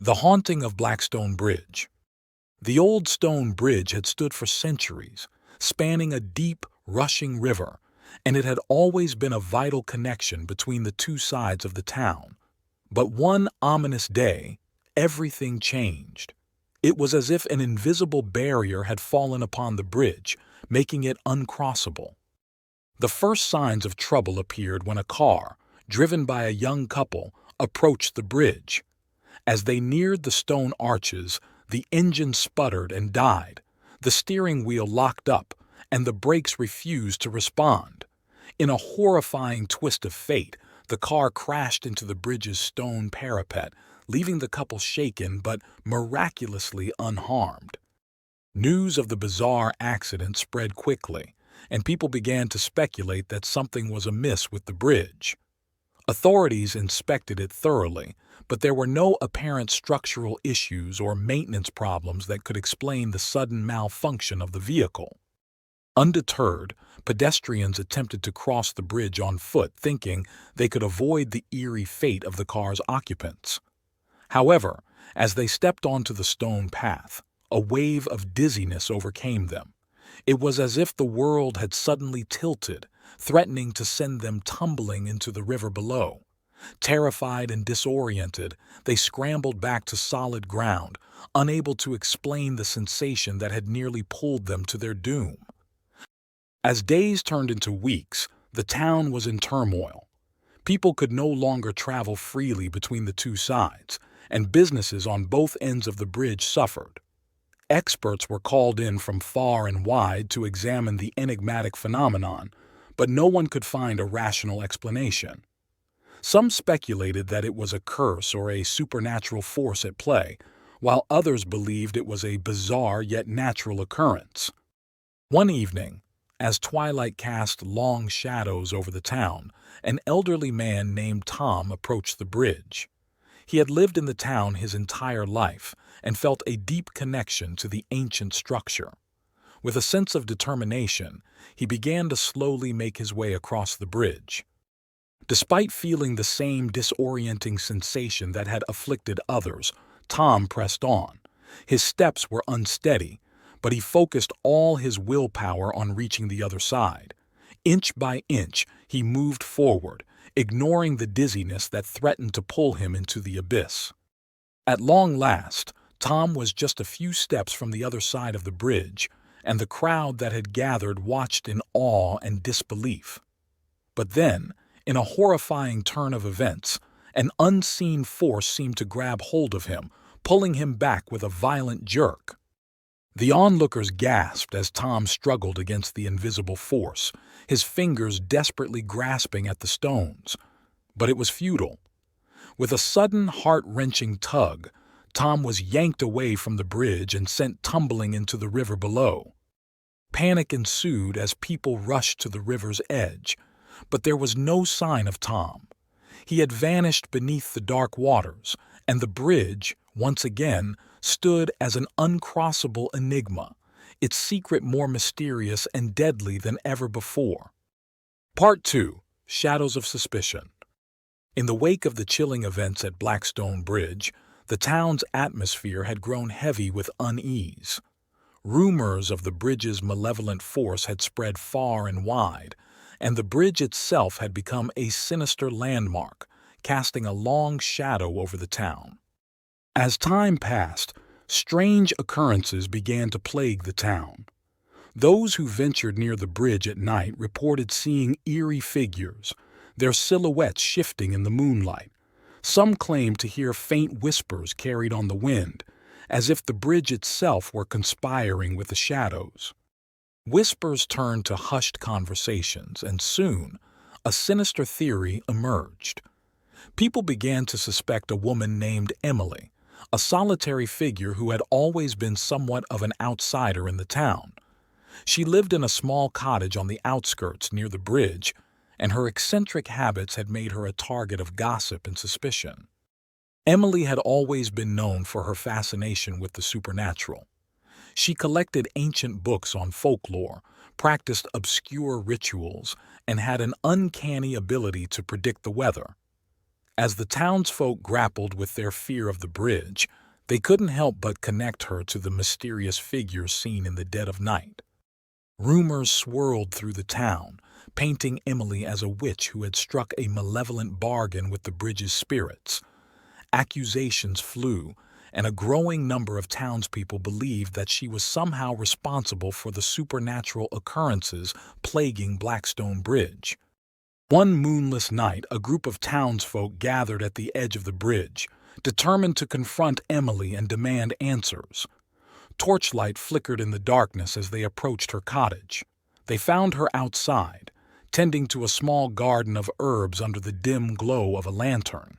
The haunting of Blackstone Bridge. The old stone bridge had stood for centuries, spanning a deep, rushing river, and it had always been a vital connection between the two sides of the town. But one ominous day, everything changed. It was as if an invisible barrier had fallen upon the bridge, making it uncrossable. The first signs of trouble appeared when a car, driven by a young couple, approached the bridge. As they neared the stone arches, the engine sputtered and died, the steering wheel locked up, and the brakes refused to respond. In a horrifying twist of fate, the car crashed into the bridge's stone parapet, leaving the couple shaken but miraculously unharmed. News of the bizarre accident spread quickly, and people began to speculate that something was amiss with the bridge. Authorities inspected it thoroughly, but there were no apparent structural issues or maintenance problems that could explain the sudden malfunction of the vehicle. Undeterred, pedestrians attempted to cross the bridge on foot, thinking they could avoid the eerie fate of the car's occupants. However, as they stepped onto the stone path, a wave of dizziness overcame them. It was as if the world had suddenly tilted, threatening to send them tumbling into the river below. Terrified and disoriented, they scrambled back to solid ground, unable to explain the sensation that had nearly pulled them to their doom. As days turned into weeks, the town was in turmoil. People could no longer travel freely between the two sides, and businesses on both ends of the bridge suffered. Experts were called in from far and wide to examine the enigmatic phenomenon, but no one could find a rational explanation. Some speculated that it was a curse or a supernatural force at play, while others believed it was a bizarre yet natural occurrence. One evening, as twilight cast long shadows over the town, an elderly man named Tom approached the bridge. He had lived in the town his entire life and felt a deep connection to the ancient structure. With a sense of determination, he began to slowly make his way across the bridge. Despite feeling the same disorienting sensation that had afflicted others, Tom pressed on. His steps were unsteady, but he focused all his willpower on reaching the other side. Inch by inch, he moved forward, ignoring the dizziness that threatened to pull him into the abyss. At long last, Tom was just a few steps from the other side of the bridge, and the crowd that had gathered watched in awe and disbelief. But then, in a horrifying turn of events, an unseen force seemed to grab hold of him, pulling him back with a violent jerk. The onlookers gasped as Tom struggled against the invisible force, his fingers desperately grasping at the stones. But it was futile. With a sudden, heart-wrenching tug, Tom was yanked away from the bridge and sent tumbling into the river below. Panic ensued as people rushed to the river's edge, but there was no sign of Tom. He had vanished beneath the dark waters, and the bridge, once again, stood as an uncrossable enigma, its secret more mysterious and deadly than ever before. Part 2. Shadows of Suspicion. In the wake of the chilling events at Blackstone Bridge, the town's atmosphere had grown heavy with unease. Rumors of the bridge's malevolent force had spread far and wide, and the bridge itself had become a sinister landmark, casting a long shadow over the town. As time passed, strange occurrences began to plague the town. Those who ventured near the bridge at night reported seeing eerie figures, their silhouettes shifting in the moonlight. Some claimed to hear faint whispers carried on the wind, as if the bridge itself were conspiring with the shadows. Whispers turned to hushed conversations, and soon, a sinister theory emerged. People began to suspect a woman named Emily, a solitary figure who had always been somewhat of an outsider in the town. She lived in a small cottage on the outskirts near the bridge, and her eccentric habits had made her a target of gossip and suspicion. Emily had always been known for her fascination with the supernatural. She collected ancient books on folklore, practiced obscure rituals, and had an uncanny ability to predict the weather. As the townsfolk grappled with their fear of the bridge, they couldn't help but connect her to the mysterious figures seen in the dead of night. Rumors swirled through the town, painting Emily as a witch who had struck a malevolent bargain with the bridge's spirits. Accusations flew, and a growing number of townspeople believed that she was somehow responsible for the supernatural occurrences plaguing Blackstone Bridge. One moonless night, a group of townsfolk gathered at the edge of the bridge, determined to confront Emily and demand answers. Torchlight flickered in the darkness as they approached her cottage. They found her outside, tending to a small garden of herbs under the dim glow of a lantern.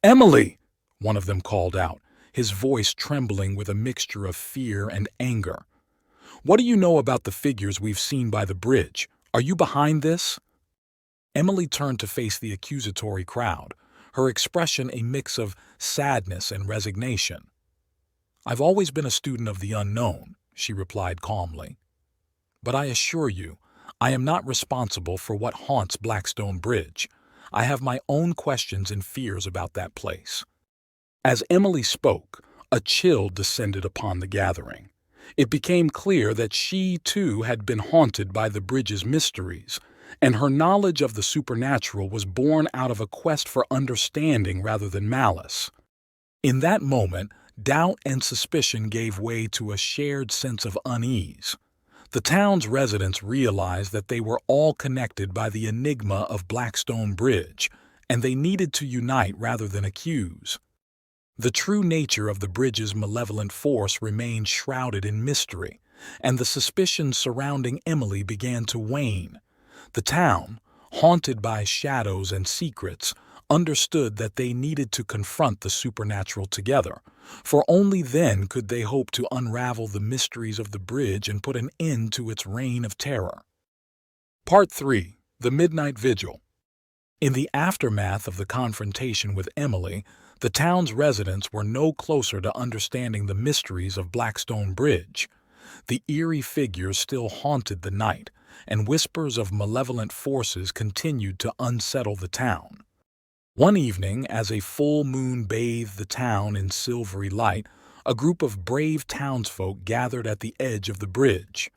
"Emily!" one of them called out, his voice trembling with a mixture of fear and anger. "What do you know about the figures we've seen by the bridge? Are you behind this?" Emily turned to face the accusatory crowd, her expression a mix of sadness and resignation. "I've always been a student of the unknown," she replied calmly. "But I assure you, I am not responsible for what haunts Blackstone Bridge. I have my own questions and fears about that place." As Emily spoke, a chill descended upon the gathering. It became clear that she, too, had been haunted by the bridge's mysteries, and her knowledge of the supernatural was born out of a quest for understanding rather than malice. In that moment, doubt and suspicion gave way to a shared sense of unease. The town's residents realized that they were all connected by the enigma of Blackstone Bridge, and they needed to unite rather than accuse. The true nature of the bridge's malevolent force remained shrouded in mystery, and the suspicions surrounding Emily began to wane. The town, haunted by shadows and secrets, understood that they needed to confront the supernatural together, for only then could they hope to unravel the mysteries of the bridge and put an end to its reign of terror. Part 3. The Midnight Vigil. In the aftermath of the confrontation with Emily, the town's residents were no closer to understanding the mysteries of Blackstone Bridge. The eerie figures still haunted the night, and whispers of malevolent forces continued to unsettle the town. One evening, as a full moon bathed the town in silvery light, a group of brave townsfolk gathered at the edge of the bridge.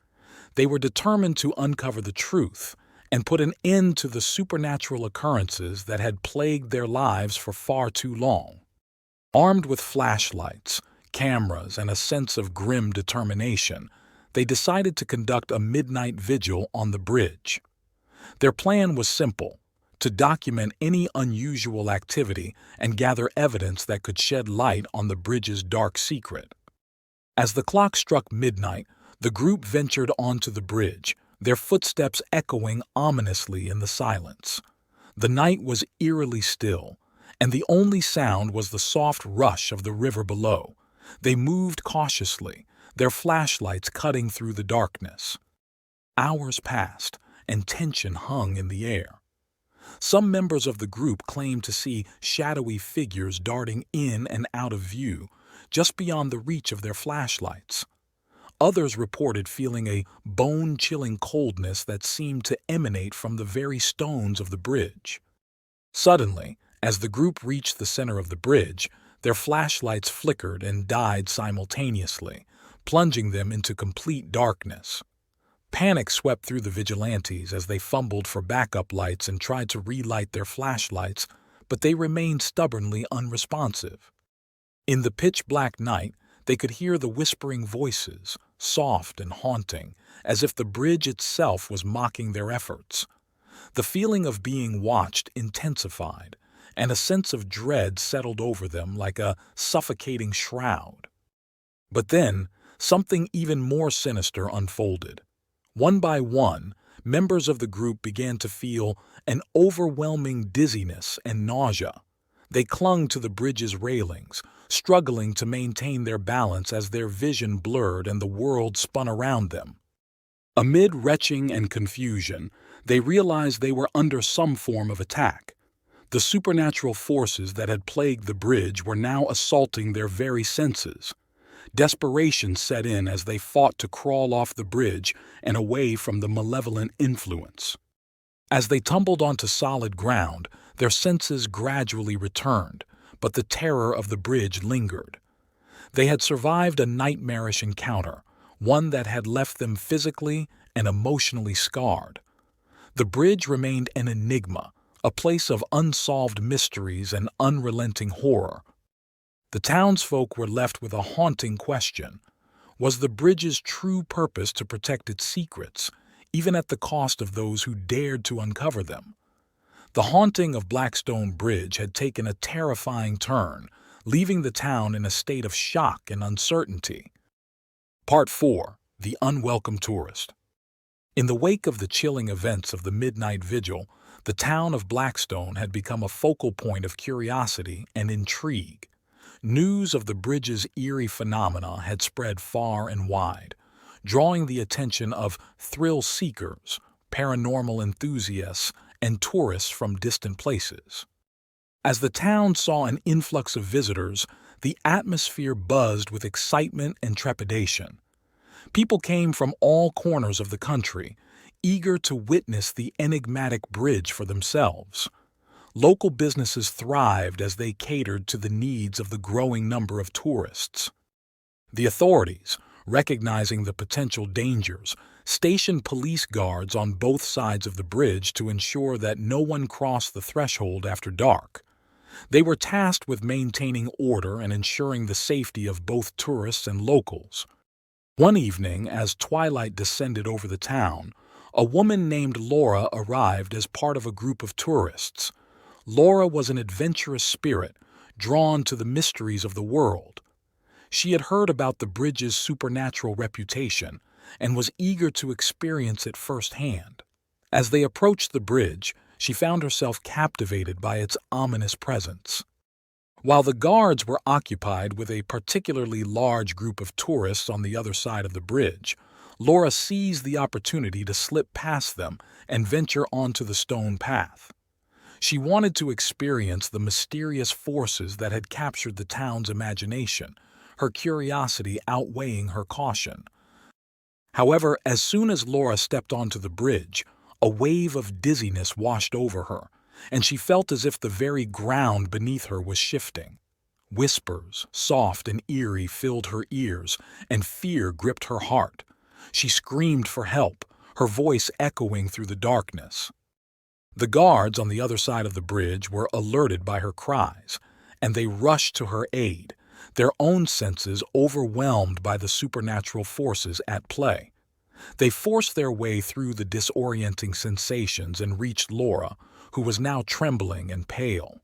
They were determined to uncover the truth and put an end to the supernatural occurrences that had plagued their lives for far too long. Armed with flashlights, cameras, and a sense of grim determination, they decided to conduct a midnight vigil on the bridge. Their plan was simple: to document any unusual activity and gather evidence that could shed light on the bridge's dark secret. As the clock struck midnight, the group ventured onto the bridge, their footsteps echoing ominously in the silence. The night was eerily still, and the only sound was the soft rush of the river below. They moved cautiously, their flashlights cutting through the darkness. Hours passed, and tension hung in the air. Some members of the group claimed to see shadowy figures darting in and out of view, just beyond the reach of their flashlights. Others reported feeling a bone-chilling coldness that seemed to emanate from the very stones of the bridge. Suddenly, as the group reached the center of the bridge, their flashlights flickered and died simultaneously, plunging them into complete darkness. Panic swept through the vigilantes as they fumbled for backup lights and tried to relight their flashlights, but they remained stubbornly unresponsive. In the pitch-black night, they could hear the whispering voices, soft and haunting, as if the bridge itself was mocking their efforts. The feeling of being watched intensified, and a sense of dread settled over them like a suffocating shroud. But then, something even more sinister unfolded. One by one, members of the group began to feel an overwhelming dizziness and nausea. They clung to the bridge's railings, struggling to maintain their balance as their vision blurred and the world spun around them. Amid retching and confusion, they realized they were under some form of attack. The supernatural forces that had plagued the bridge were now assaulting their very senses. Desperation set in as they fought to crawl off the bridge and away from the malevolent influence. As they tumbled onto solid ground, their senses gradually returned, but the terror of the bridge lingered. They had survived a nightmarish encounter, one that had left them physically and emotionally scarred. The bridge remained an enigma, a place of unsolved mysteries and unrelenting horror. The townsfolk were left with a haunting question. Was the bridge's true purpose to protect its secrets, even at the cost of those who dared to uncover them? The haunting of Blackstone Bridge had taken a terrifying turn, leaving the town in a state of shock and uncertainty. Part 4. The Unwelcome Tourist. In the wake of the chilling events of the midnight vigil, the town of Blackstone had become a focal point of curiosity and intrigue. News of the bridge's eerie phenomena had spread far and wide, drawing the attention of thrill seekers, paranormal enthusiasts, and tourists from distant places. As the town saw an influx of visitors, the atmosphere buzzed with excitement and trepidation. People came from all corners of the country, eager to witness the enigmatic bridge for themselves. Local businesses thrived as they catered to the needs of the growing number of tourists. The authorities, recognizing the potential dangers, stationed police guards on both sides of the bridge to ensure that no one crossed the threshold after dark. They were tasked with maintaining order and ensuring the safety of both tourists and locals. One evening, as twilight descended over the town, a woman named Laura arrived as part of a group of tourists. Laura was an adventurous spirit, drawn to the mysteries of the world. She had heard about the bridge's supernatural reputation and was eager to experience it firsthand. As they approached the bridge, she found herself captivated by its ominous presence. While the guards were occupied with a particularly large group of tourists on the other side of the bridge, Laura seized the opportunity to slip past them and venture onto the stone path. She wanted to experience the mysterious forces that had captured the town's imagination, her curiosity outweighing her caution. However, as soon as Laura stepped onto the bridge, a wave of dizziness washed over her, and she felt as if the very ground beneath her was shifting. Whispers, soft and eerie, filled her ears, and fear gripped her heart. She screamed for help, her voice echoing through the darkness. The guards on the other side of the bridge were alerted by her cries, and they rushed to her aid, their own senses overwhelmed by the supernatural forces at play. They forced their way through the disorienting sensations and reached Laura, who was now trembling and pale.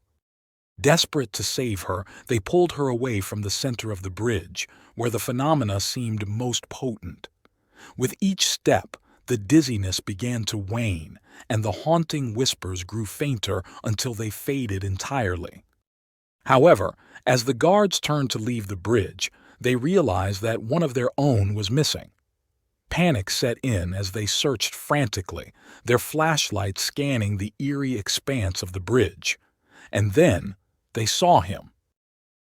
Desperate to save her, they pulled her away from the center of the bridge, where the phenomena seemed most potent. With each step, the dizziness began to wane, and the haunting whispers grew fainter until they faded entirely. However, as the guards turned to leave the bridge, they realized that one of their own was missing. Panic set in as they searched frantically, their flashlights scanning the eerie expanse of the bridge. And then they saw him.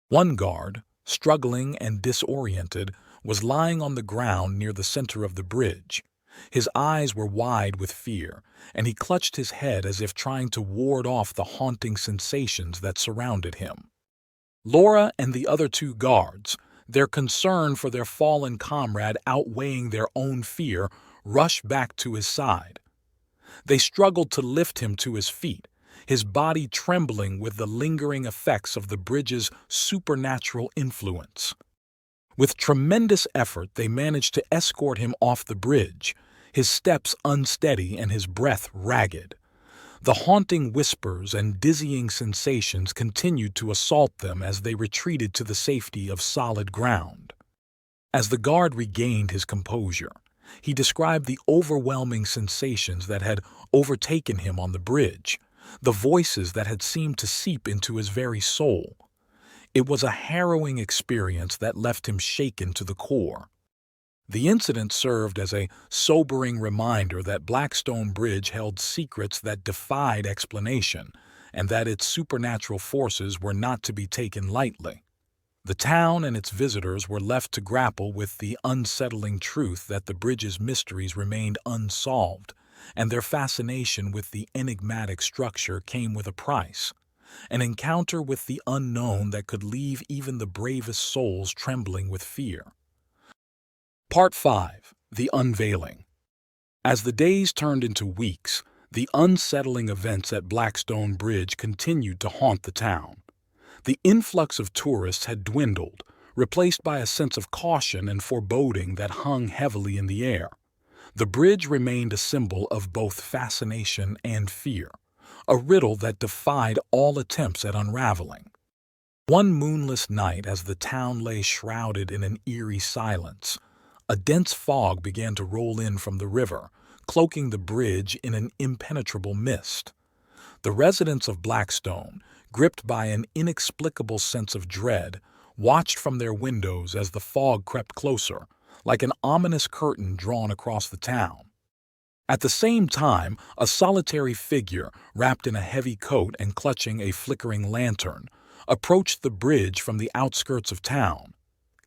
One guard, struggling and disoriented, was lying on the ground near the center of the bridge. His eyes were wide with fear, and he clutched his head as if trying to ward off the haunting sensations that surrounded him. Laura and the other two guards, their concern for their fallen comrade outweighing their own fear, rushed back to his side. They struggled to lift him to his feet, his body trembling with the lingering effects of the bridge's supernatural influence. With tremendous effort, they managed to escort him off the bridge, his steps unsteady and his breath ragged. The haunting whispers and dizzying sensations continued to assault them as they retreated to the safety of solid ground. As the guard regained his composure, he described the overwhelming sensations that had overtaken him on the bridge, the voices that had seemed to seep into his very soul. It was a harrowing experience that left him shaken to the core. The incident served as a sobering reminder that Blackstone Bridge held secrets that defied explanation, and that its supernatural forces were not to be taken lightly. The town and its visitors were left to grapple with the unsettling truth that the bridge's mysteries remained unsolved, and their fascination with the enigmatic structure came with a price, an encounter with the unknown that could leave even the bravest souls trembling with fear. Part 5. The Unveiling. As the days turned into weeks, the unsettling events at Blackstone Bridge continued to haunt the town. The influx of tourists had dwindled, replaced by a sense of caution and foreboding that hung heavily in the air. The bridge remained a symbol of both fascination and fear, a riddle that defied all attempts at unraveling. One moonless night, as the town lay shrouded in an eerie silence, a dense fog began to roll in from the river, cloaking the bridge in an impenetrable mist. The residents of Blackstone, gripped by an inexplicable sense of dread, watched from their windows as the fog crept closer, like an ominous curtain drawn across the town. At the same time, a solitary figure, wrapped in a heavy coat and clutching a flickering lantern, approached the bridge from the outskirts of town.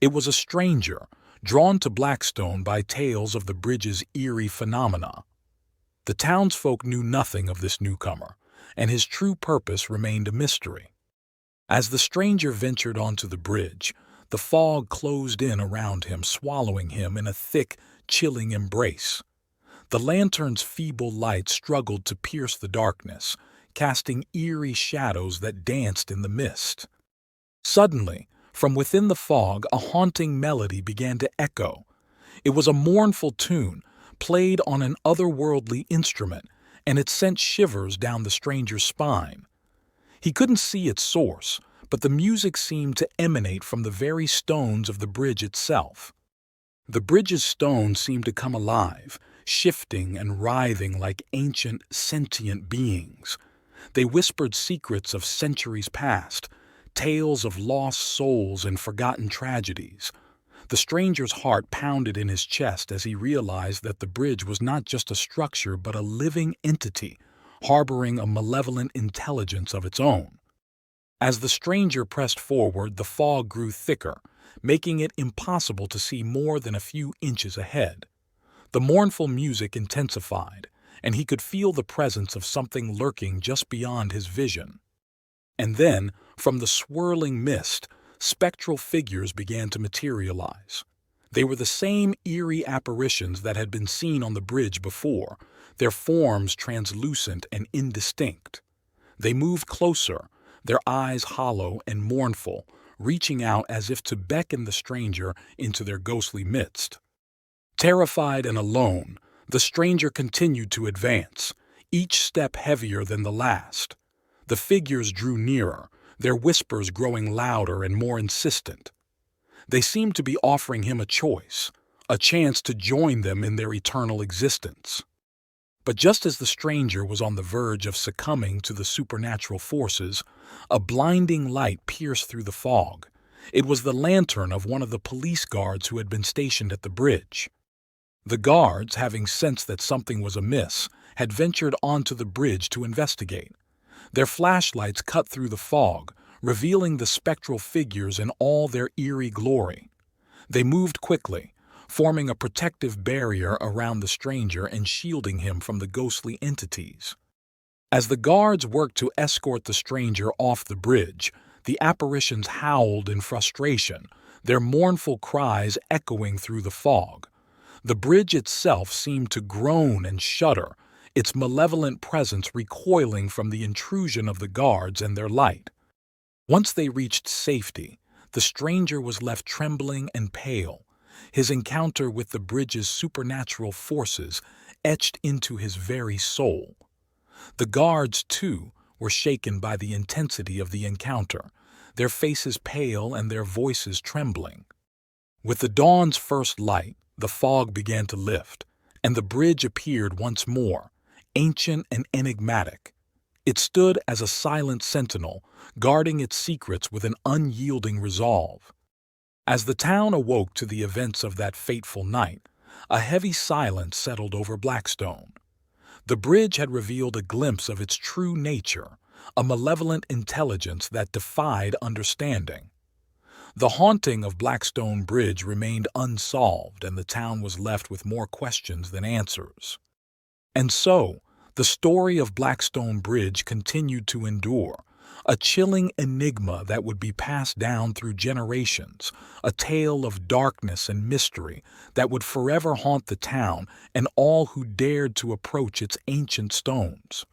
It was a stranger, drawn to Blackstone by tales of the bridge's eerie phenomena. The townsfolk knew nothing of this newcomer, and his true purpose remained a mystery. As the stranger ventured onto the bridge, the fog closed in around him, swallowing him in a thick, chilling embrace. The lantern's feeble light struggled to pierce the darkness, casting eerie shadows that danced in the mist. Suddenly, from within the fog, a haunting melody began to echo. It was a mournful tune, played on an otherworldly instrument, and it sent shivers down the stranger's spine. He couldn't see its source, but the music seemed to emanate from the very stones of the bridge itself. The bridge's stones seemed to come alive, shifting and writhing like ancient, sentient beings. They whispered secrets of centuries past, tales of lost souls and forgotten tragedies. The stranger's heart pounded in his chest as he realized that the bridge was not just a structure but a living entity, harboring a malevolent intelligence of its own. As the stranger pressed forward, the fog grew thicker, making it impossible to see more than a few inches ahead. The mournful music intensified, and he could feel the presence of something lurking just beyond his vision. And then, from the swirling mist, spectral figures began to materialize. They were the same eerie apparitions that had been seen on the bridge before, their forms translucent and indistinct. They moved closer, their eyes hollow and mournful, reaching out as if to beckon the stranger into their ghostly midst. Terrified and alone, the stranger continued to advance, each step heavier than the last. The figures drew nearer, their whispers growing louder and more insistent. They seemed to be offering him a choice, a chance to join them in their eternal existence. But just as the stranger was on the verge of succumbing to the supernatural forces, a blinding light pierced through the fog. It was the lantern of one of the police guards who had been stationed at the bridge. The guards, having sensed that something was amiss, had ventured onto the bridge to investigate. Their flashlights cut through the fog, revealing the spectral figures in all their eerie glory. They moved quickly, forming a protective barrier around the stranger and shielding him from the ghostly entities. As the guards worked to escort the stranger off the bridge, the apparitions howled in frustration, their mournful cries echoing through the fog. The bridge itself seemed to groan and shudder, its malevolent presence recoiling from the intrusion of the guards and their light. Once they reached safety, the stranger was left trembling and pale, his encounter with the bridge's supernatural forces etched into his very soul. The guards, too, were shaken by the intensity of the encounter, their faces pale and their voices trembling. With the dawn's first light, the fog began to lift, and the bridge appeared once more, ancient and enigmatic. It stood as a silent sentinel, guarding its secrets with an unyielding resolve. As the town awoke to the events of that fateful night, a heavy silence settled over Blackstone. The bridge had revealed a glimpse of its true nature, a malevolent intelligence that defied understanding. The haunting of Blackstone Bridge remained unsolved, and the town was left with more questions than answers. And so, the story of Blackstone Bridge continued to endure, a chilling enigma that would be passed down through generations, a tale of darkness and mystery that would forever haunt the town and all who dared to approach its ancient stones.